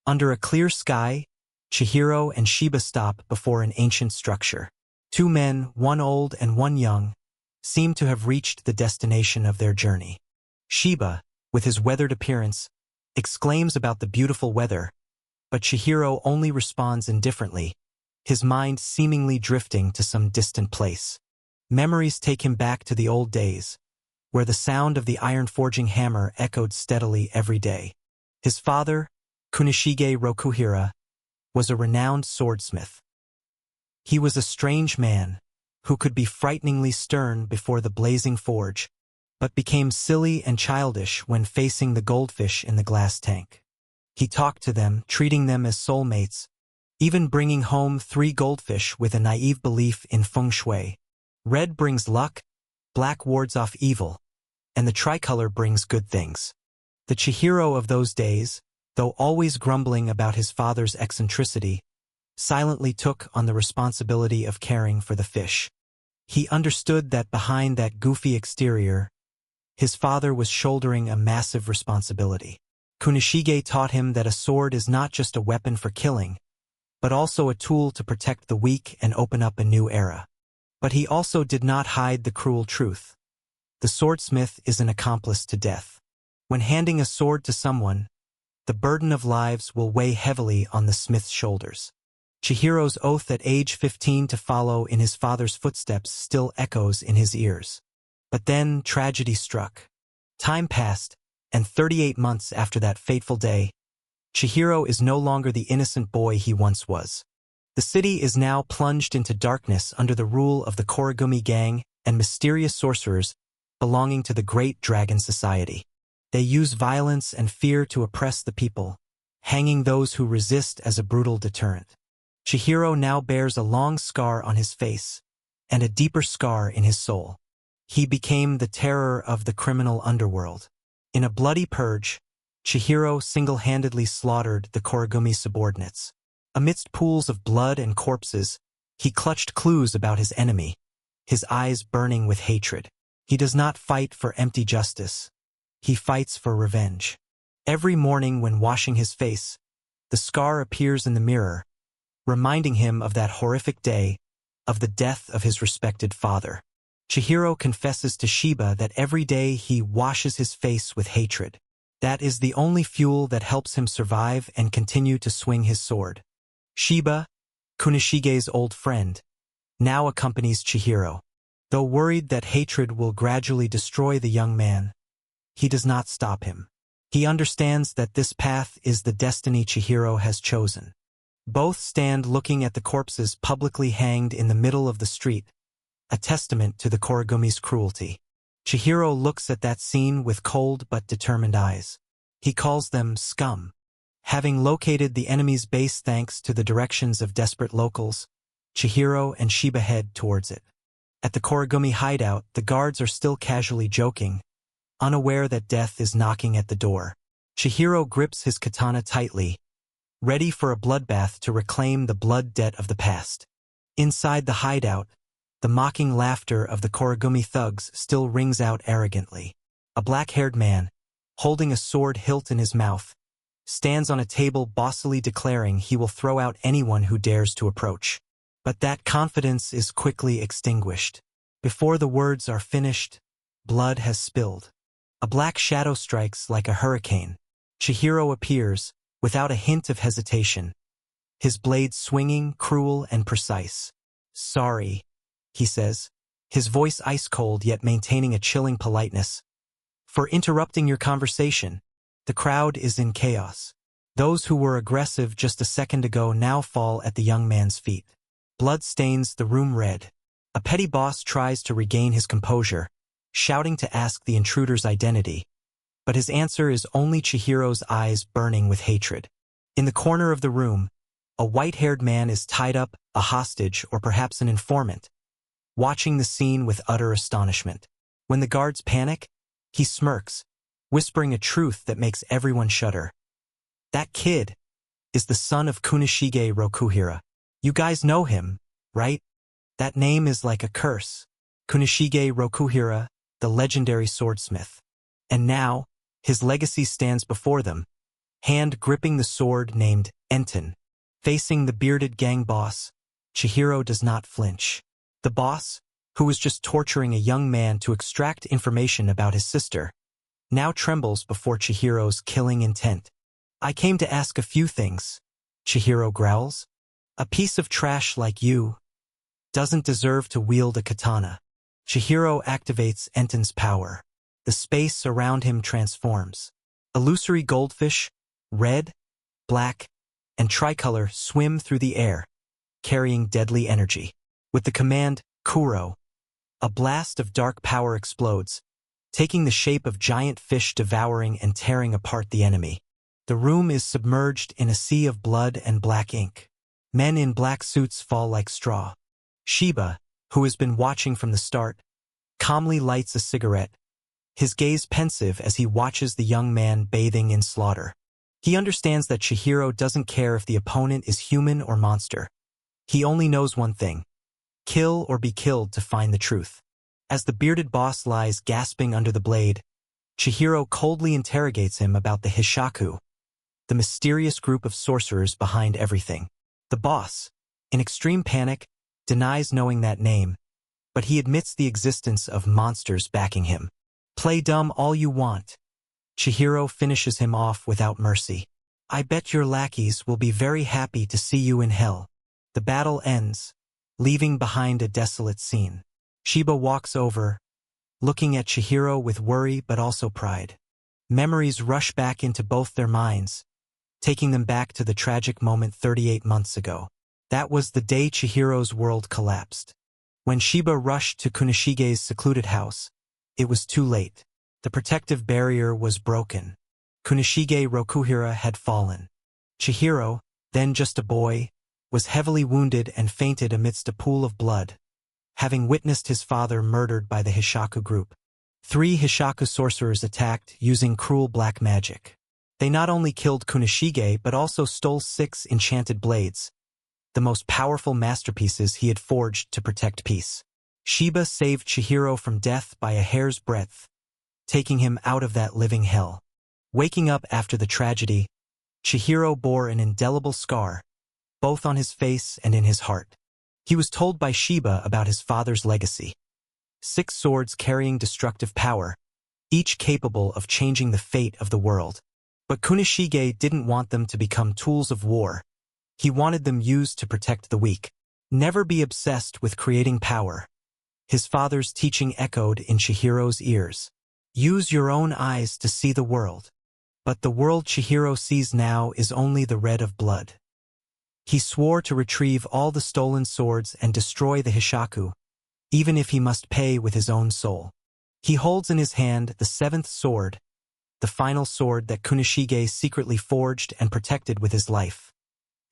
Under a clear sky, Chihiro and Shiba stop before an ancient structure. Two men, one old and one young, seem to have reached the destination of their journey. Shiba, with his weathered appearance, exclaims about the beautiful weather, but Chihiro only responds indifferently, his mind seemingly drifting to some distant place. Memories take him back to the old days, where the sound of the iron-forging hammer echoed steadily every day. His father, Chihiro Rokuhira, was a renowned swordsmith. He was a strange man, who could be frighteningly stern before the blazing forge, but became silly and childish when facing the goldfish in the glass tank. He talked to them, treating them as soulmates, even bringing home 3 goldfish with a naive belief in feng shui. Red brings luck, black wards off evil, and the tricolor brings good things. The Chihiro of those days, though always grumbling about his father's eccentricity, silently took on the responsibility of caring for the fish. He understood that behind that goofy exterior, his father was shouldering a massive responsibility. Kunishige taught him that a sword is not just a weapon for killing, but also a tool to protect the weak and open up a new era. But he also did not hide the cruel truth. The swordsmith is an accomplice to death. When handing a sword to someone, the burden of lives will weigh heavily on the smith's shoulders. Chihiro's oath at age 15 to follow in his father's footsteps still echoes in his ears. But then tragedy struck. Time passed, and 38 months after that fateful day, Chihiro is no longer the innocent boy he once was. The city is now plunged into darkness under the rule of the Korigumi gang and mysterious sorcerers belonging to the Great Dragon Society. They use violence and fear to oppress the people, hanging those who resist as a brutal deterrent. Chihiro now bears a long scar on his face and a deeper scar in his soul. He became the terror of the criminal underworld. In a bloody purge, Chihiro single-handedly slaughtered the Korigumi subordinates. Amidst pools of blood and corpses, he clutched clues about his enemy, his eyes burning with hatred. He does not fight for empty justice. He fights for revenge. Every morning when washing his face, the scar appears in the mirror, reminding him of that horrific day, of the death of his respected father. Chihiro confesses to Shiba that every day he washes his face with hatred. That is the only fuel that helps him survive and continue to swing his sword. Shiba, Kunishige's old friend, now accompanies Chihiro. Though worried that hatred will gradually destroy the young man, he does not stop him. He understands that this path is the destiny Chihiro has chosen. Both stand looking at the corpses publicly hanged in the middle of the street, a testament to the Korigumi's cruelty. Chihiro looks at that scene with cold but determined eyes. He calls them scum. Having located the enemy's base thanks to the directions of desperate locals, Chihiro and Shiba head towards it. At the Korigumi hideout, the guards are still casually joking, unaware that death is knocking at the door. Chihiro grips his katana tightly, ready for a bloodbath to reclaim the blood debt of the past. Inside the hideout, the mocking laughter of the Korigumi thugs still rings out arrogantly. A black-haired man, holding a sword hilt in his mouth, stands on a table bossily declaring he will throw out anyone who dares to approach. But that confidence is quickly extinguished. Before the words are finished, blood has spilled. A black shadow strikes like a hurricane. Chihiro appears, without a hint of hesitation, his blade swinging, cruel and precise. "Sorry," he says, his voice ice-cold yet maintaining a chilling politeness, "for interrupting your conversation." The crowd is in chaos. Those who were aggressive just a second ago now fall at the young man's feet. Blood stains the room red. A petty boss tries to regain his composure, shouting to ask the intruder's identity, but his answer is only Chihiro's eyes burning with hatred. In the corner of the room, a white-haired man is tied up, a hostage or perhaps an informant, watching the scene with utter astonishment. When the guards panic, he smirks, whispering a truth that makes everyone shudder. "That kid is the son of Kunishige Rokuhira. You guys know him, right? That name is like a curse. Kunishige Rokuhira, the legendary swordsmith. And now, his legacy stands before them, hand gripping the sword named Enten. Facing the bearded gang boss, Chihiro does not flinch. The boss, who was just torturing a young man to extract information about his sister, now trembles before Chihiro's killing intent. I came to ask a few things, Chihiro growls. A piece of trash like you doesn't deserve to wield a katana. Chihiro activates Enten's power. The space around him transforms. Illusory goldfish, red, black, and tricolor swim through the air, carrying deadly energy. With the command, Kuro, a blast of dark power explodes, taking the shape of giant fish devouring and tearing apart the enemy. The room is submerged in a sea of blood and black ink. Men in black suits fall like straw. Shiba, who has been watching from the start, calmly lights a cigarette, his gaze pensive as he watches the young man bathing in slaughter. He understands that Chihiro doesn't care if the opponent is human or monster. He only knows one thing: kill or be killed to find the truth. As the bearded boss lies gasping under the blade, Chihiro coldly interrogates him about the Hishaku, the mysterious group of sorcerers behind everything. The boss, in extreme panic, denies knowing that name, but he admits the existence of monsters backing him. Play dumb all you want. Chihiro finishes him off without mercy. I bet your lackeys will be very happy to see you in hell. The battle ends, leaving behind a desolate scene. Shiba walks over, looking at Chihiro with worry but also pride. Memories rush back into both their minds, taking them back to the tragic moment 38 months ago. That was the day Chihiro's world collapsed. When Shiba rushed to Kunishige's secluded house, it was too late. The protective barrier was broken. Kunishige Rokuhira had fallen. Chihiro, then just a boy, was heavily wounded and fainted amidst a pool of blood, having witnessed his father murdered by the Hishaku group. 3 Hishaku sorcerers attacked using cruel black magic. They not only killed Kunishige but also stole 6 Enchanted Blades, the most powerful masterpieces he had forged to protect peace. Shiba saved Chihiro from death by a hair's breadth, taking him out of that living hell. Waking up after the tragedy, Chihiro bore an indelible scar, both on his face and in his heart. He was told by Shiba about his father's legacy. 6 swords carrying destructive power, each capable of changing the fate of the world. But Kunishige didn't want them to become tools of war. He wanted them used to protect the weak. Never be obsessed with creating power. His father's teaching echoed in Chihiro's ears. Use your own eyes to see the world. But the world Chihiro sees now is only the red of blood. He swore to retrieve all the stolen swords and destroy the Hishaku, even if he must pay with his own soul. He holds in his hand the 7th sword, the final sword that Kunishige secretly forged and protected with his life.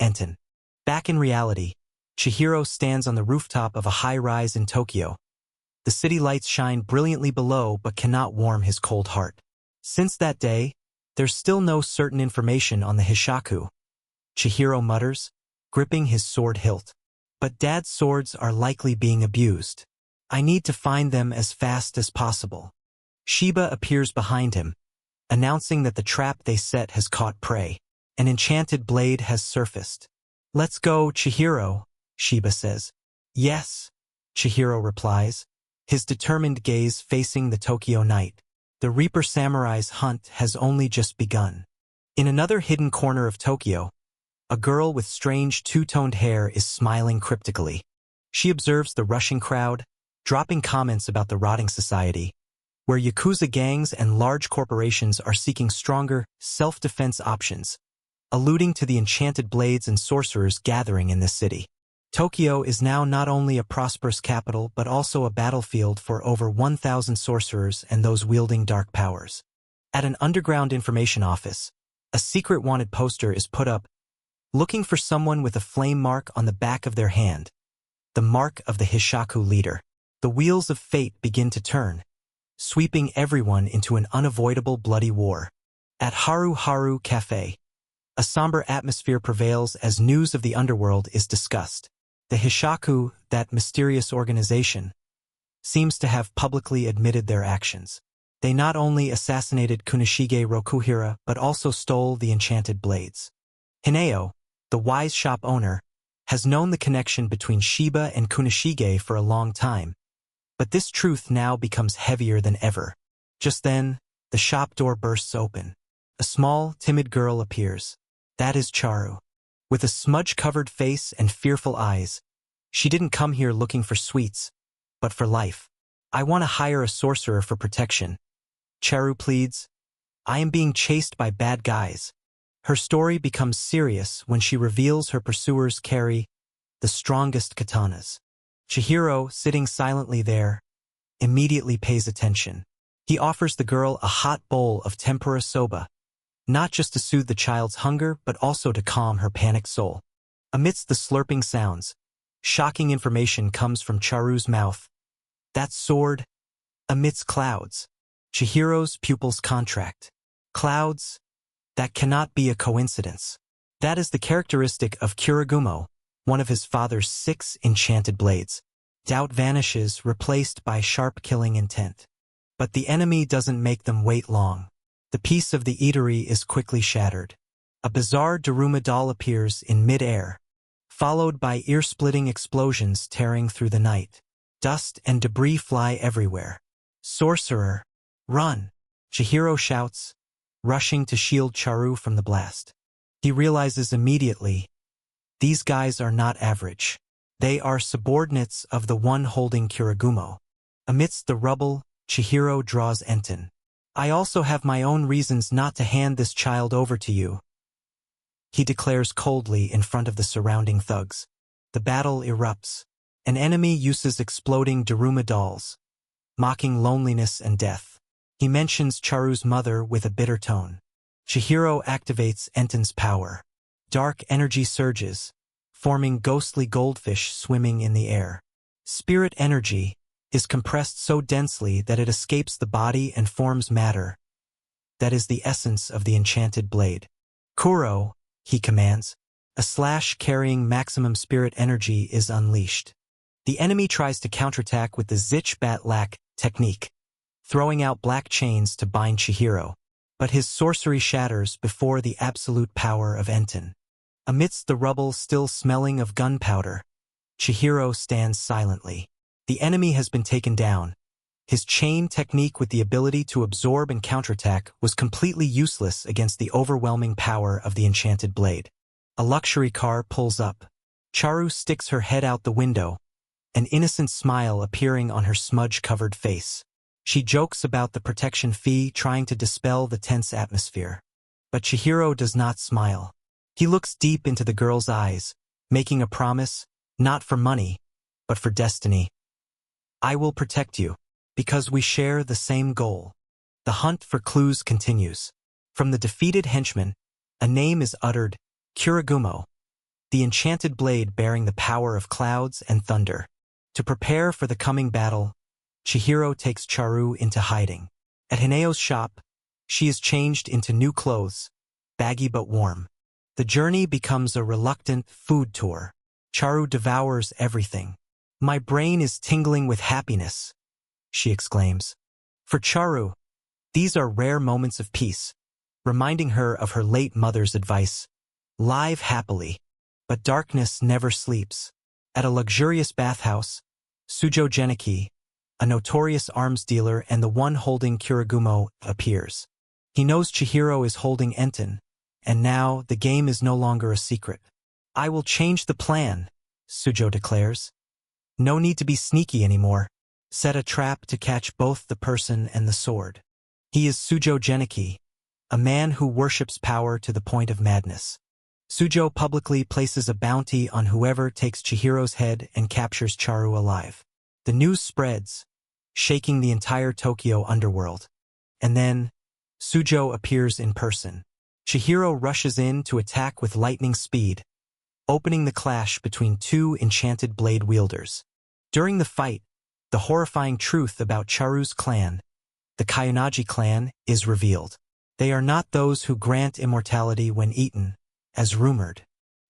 Enten. Back in reality, Chihiro stands on the rooftop of a high-rise in Tokyo. The city lights shine brilliantly below but cannot warm his cold heart. Since that day, there's still no certain information on the Hishaku, Chihiro mutters, gripping his sword hilt. But Dad's swords are likely being abused. I need to find them as fast as possible. Shiba appears behind him, announcing that the trap they set has caught prey. An enchanted blade has surfaced. Let's go, Chihiro, Shiba says. Yes, Chihiro replies, his determined gaze facing the Tokyo night. The Reaper Samurai's hunt has only just begun. In another hidden corner of Tokyo, a girl with strange two-toned hair is smiling cryptically. She observes the rushing crowd, dropping comments about the rotting society, where Yakuza gangs and large corporations are seeking stronger, self-defense options, alluding to the Enchanted Blades and Sorcerers gathering in this city. Tokyo is now not only a prosperous capital but also a battlefield for over 1,000 sorcerers and those wielding dark powers. At an underground information office, a secret wanted poster is put up, looking for someone with a flame mark on the back of their hand, the mark of the Hishaku leader. The wheels of fate begin to turn, sweeping everyone into an unavoidable bloody war. At Haru Haru Cafe, a somber atmosphere prevails as news of the underworld is discussed. The Hishaku, that mysterious organization, seems to have publicly admitted their actions. They not only assassinated Kunishige Rokuhira but also stole the Enchanted Blades. Hineo, the wise shop owner, has known the connection between Shiba and Kunishige for a long time, but this truth now becomes heavier than ever. Just then, the shop door bursts open. A small, timid girl appears. That is Charu. With a smudge-covered face and fearful eyes, she didn't come here looking for sweets, but for life. I want to hire a sorcerer for protection. Charu pleads. I am being chased by bad guys. Her story becomes serious when she reveals her pursuers carry the strongest katanas. Chihiro, sitting silently there, immediately pays attention. He offers the girl a hot bowl of tempura soba, not just to soothe the child's hunger but also to calm her panicked soul. Amidst the slurping sounds, shocking information comes from Charu's mouth. That sword emits clouds. Chihiro's pupils contract. Clouds? That cannot be a coincidence. That is the characteristic of Kuragumo, one of his father's 6 enchanted blades. Doubt vanishes, replaced by sharp killing intent. But the enemy doesn't make them wait long. The peace of the eatery is quickly shattered. A bizarre Daruma doll appears in mid-air, followed by ear-splitting explosions tearing through the night. Dust and debris fly everywhere. Sorcerer, run! Chihiro shouts, rushing to shield Charu from the blast. He realizes immediately, these guys are not average. They are subordinates of the one holding Kuragumo. Amidst the rubble, Chihiro draws Enten. I also have my own reasons not to hand this child over to you, he declares coldly in front of the surrounding thugs. The battle erupts. An enemy uses exploding Daruma dolls, mocking loneliness and death. He mentions Charu's mother with a bitter tone. Chihiro activates Enten's power. Dark energy surges, forming ghostly goldfish swimming in the air. Spirit energy is compressed so densely that it escapes the body and forms matter. That is the essence of the enchanted blade. Kuro, he commands. A slash carrying maximum spirit energy is unleashed. The enemy tries to counterattack with the Zich Bat Lak technique, throwing out black chains to bind Chihiro, but his sorcery shatters before the absolute power of Enten. Amidst the rubble still smelling of gunpowder, Chihiro stands silently. The enemy has been taken down. His chain technique with the ability to absorb and counterattack was completely useless against the overwhelming power of the enchanted blade. A luxury car pulls up. Charu sticks her head out the window, an innocent smile appearing on her smudge-covered face. She jokes about the protection fee, trying to dispel the tense atmosphere. But Chihiro does not smile. He looks deep into the girl's eyes, making a promise, not for money, but for destiny. I will protect you, because we share the same goal. The hunt for clues continues. From the defeated henchman, a name is uttered, Kuragumo, the enchanted blade bearing the power of clouds and thunder. To prepare for the coming battle, Chihiro takes Charu into hiding. At Hineo's shop, she is changed into new clothes, baggy but warm. The journey becomes a reluctant food tour. Charu devours everything. My brain is tingling with happiness, she exclaims. For Charu, these are rare moments of peace, reminding her of her late mother's advice. Live happily, but darkness never sleeps. At a luxurious bathhouse, Soujo Geniki, a notorious arms dealer and the one holding Kuragumo, appears. He knows Chihiro is holding Enten, and now the game is no longer a secret. I will change the plan, Soujo declares. No need to be sneaky anymore. Set a trap to catch both the person and the sword. He is Soujo Geniki, a man who worships power to the point of madness. Soujo publicly places a bounty on whoever takes Chihiro's head and captures Charu alive. The news spreads, shaking the entire Tokyo underworld. And then, Soujo appears in person. Chihiro rushes in to attack with lightning speed, opening the clash between 2 enchanted blade wielders. During the fight, the horrifying truth about Charu's clan, the Kayonagi clan, is revealed. They are not those who grant immortality when eaten, as rumored.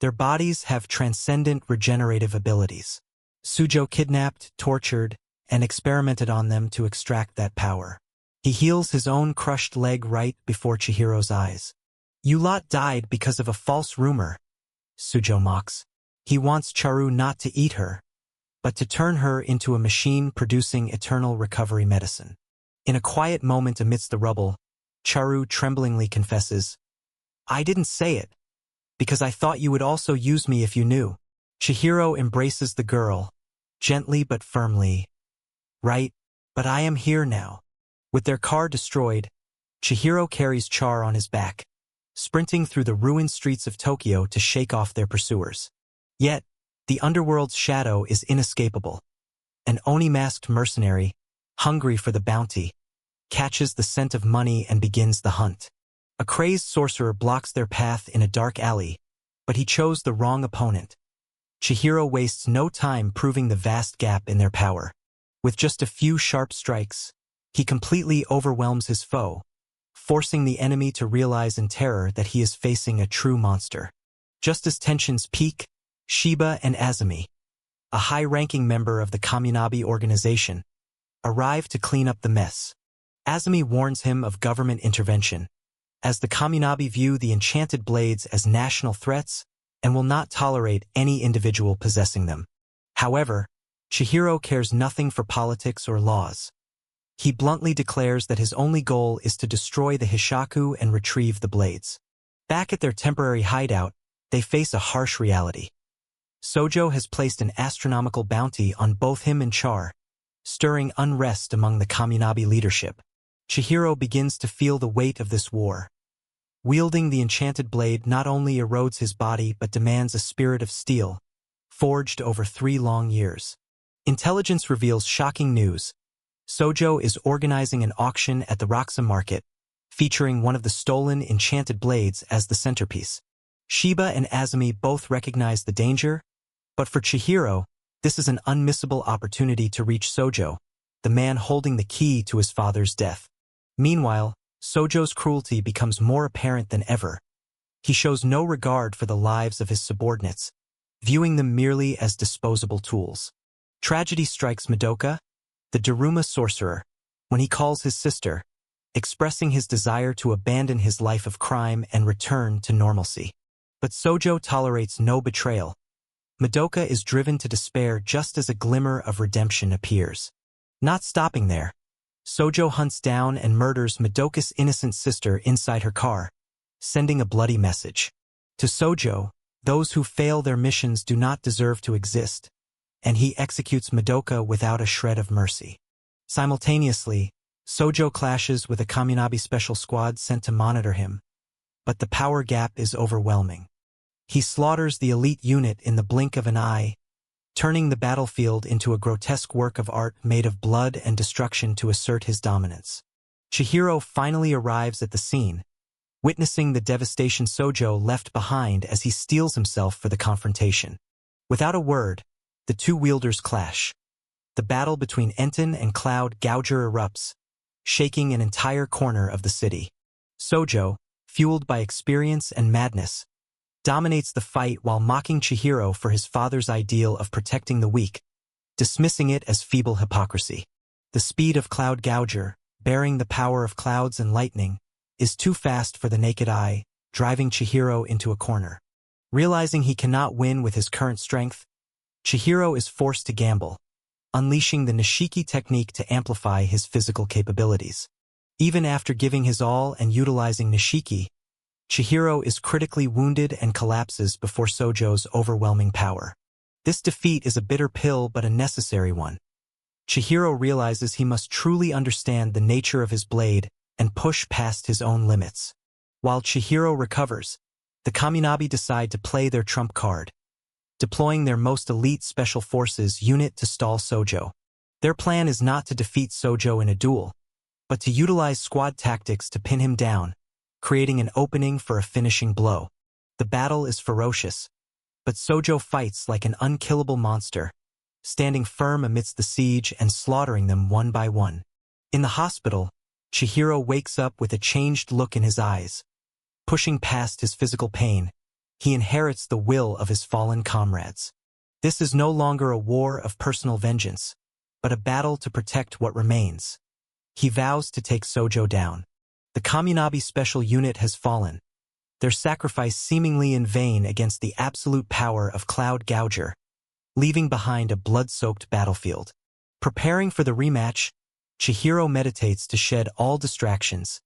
Their bodies have transcendent regenerative abilities. Soujo kidnapped, tortured, and experimented on them to extract that power. He heals his own crushed leg right before Chihiro's eyes. You lot died because of a false rumor, Soujo mocks. He wants Charu not to eat her, but to turn her into a machine producing eternal recovery medicine. In a quiet moment amidst the rubble, Charu tremblingly confesses, I didn't say it, because I thought you would also use me if you knew. Chihiro embraces the girl, gently but firmly. Right, but I am here now. With their car destroyed, Chihiro carries Char on his back, sprinting through the ruined streets of Tokyo to shake off their pursuers. Yet, the underworld's shadow is inescapable. An Oni-masked mercenary, hungry for the bounty, catches the scent of money and begins the hunt. A crazed sorcerer blocks their path in a dark alley, but he chose the wrong opponent. Chihiro wastes no time proving the vast gap in their power. With just a few sharp strikes, he completely overwhelms his foe, forcing the enemy to realize in terror that he is facing a true monster. Just as tensions peak, Shiba and Azumi, a high-ranking member of the Kaminabi organization, arrive to clean up the mess. Azumi warns him of government intervention, as the Kaminabi view the Enchanted Blades as national threats and will not tolerate any individual possessing them. However, Chihiro cares nothing for politics or laws. He bluntly declares that his only goal is to destroy the Hishaku and retrieve the blades. Back at their temporary hideout, they face a harsh reality. Soujo has placed an astronomical bounty on both him and Char, stirring unrest among the Kaminabi leadership. Chihiro begins to feel the weight of this war. Wielding the enchanted blade not only erodes his body but demands a spirit of steel, forged over 3 long years. Intelligence reveals shocking news. Soujo is organizing an auction at the Roxa market, featuring one of the stolen enchanted blades as the centerpiece. Shiba and Azumi both recognize the danger, but for Chihiro, this is an unmissable opportunity to reach Soujo, the man holding the key to his father's death. Meanwhile, Soujo's cruelty becomes more apparent than ever. He shows no regard for the lives of his subordinates, viewing them merely as disposable tools. Tragedy strikes Madoka, the Daruma sorcerer, when he calls his sister, expressing his desire to abandon his life of crime and return to normalcy. But Soujo tolerates no betrayal. Madoka is driven to despair just as a glimmer of redemption appears. Not stopping there, Soujo hunts down and murders Madoka's innocent sister inside her car, sending a bloody message. To Soujo, those who fail their missions do not deserve to exist, and he executes Madoka without a shred of mercy. Simultaneously, Soujo clashes with a Kaminabi special squad sent to monitor him, but the power gap is overwhelming. He slaughters the elite unit in the blink of an eye, turning the battlefield into a grotesque work of art made of blood and destruction to assert his dominance. Chihiro finally arrives at the scene, witnessing the devastation Soujo left behind as he steels himself for the confrontation. Without a word, the two wielders clash. The battle between Enten and Cloud Gouger erupts, shaking an entire corner of the city. Soujo, fueled by experience and madness, dominates the fight while mocking Chihiro for his father's ideal of protecting the weak, dismissing it as feeble hypocrisy. The speed of Cloud Gouger, bearing the power of clouds and lightning, is too fast for the naked eye, driving Chihiro into a corner. Realizing he cannot win with his current strength, Chihiro is forced to gamble, unleashing the Nishiki technique to amplify his physical capabilities. Even after giving his all and utilizing Nishiki, Chihiro is critically wounded and collapses before Soujo's overwhelming power. This defeat is a bitter pill but a necessary one. Chihiro realizes he must truly understand the nature of his blade and push past his own limits. While Chihiro recovers, the Kaminabi decide to play their trump card, deploying their most elite special forces unit to stall Soujo. Their plan is not to defeat Soujo in a duel, but to utilize squad tactics to pin him down, creating an opening for a finishing blow. The battle is ferocious, but Soujo fights like an unkillable monster, standing firm amidst the siege and slaughtering them one by one. In the hospital, Chihiro wakes up with a changed look in his eyes. Pushing past his physical pain, he inherits the will of his fallen comrades. This is no longer a war of personal vengeance, but a battle to protect what remains. He vows to take Soujo down. The Kaminabi special unit has fallen, their sacrifice seemingly in vain against the absolute power of Cloud Gouger, leaving behind a blood-soaked battlefield. Preparing for the rematch, Chihiro meditates to shed all distractions,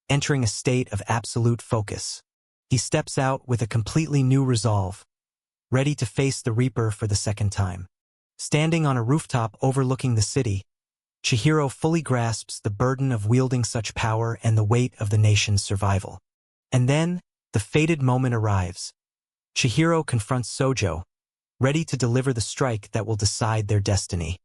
entering a state of absolute focus. He steps out with a completely new resolve, ready to face the Reaper for the second time. Standing on a rooftop overlooking the city, Chihiro fully grasps the burden of wielding such power and the weight of the nation's survival. And then, the fated moment arrives. Chihiro confronts Soujo, ready to deliver the strike that will decide their destiny.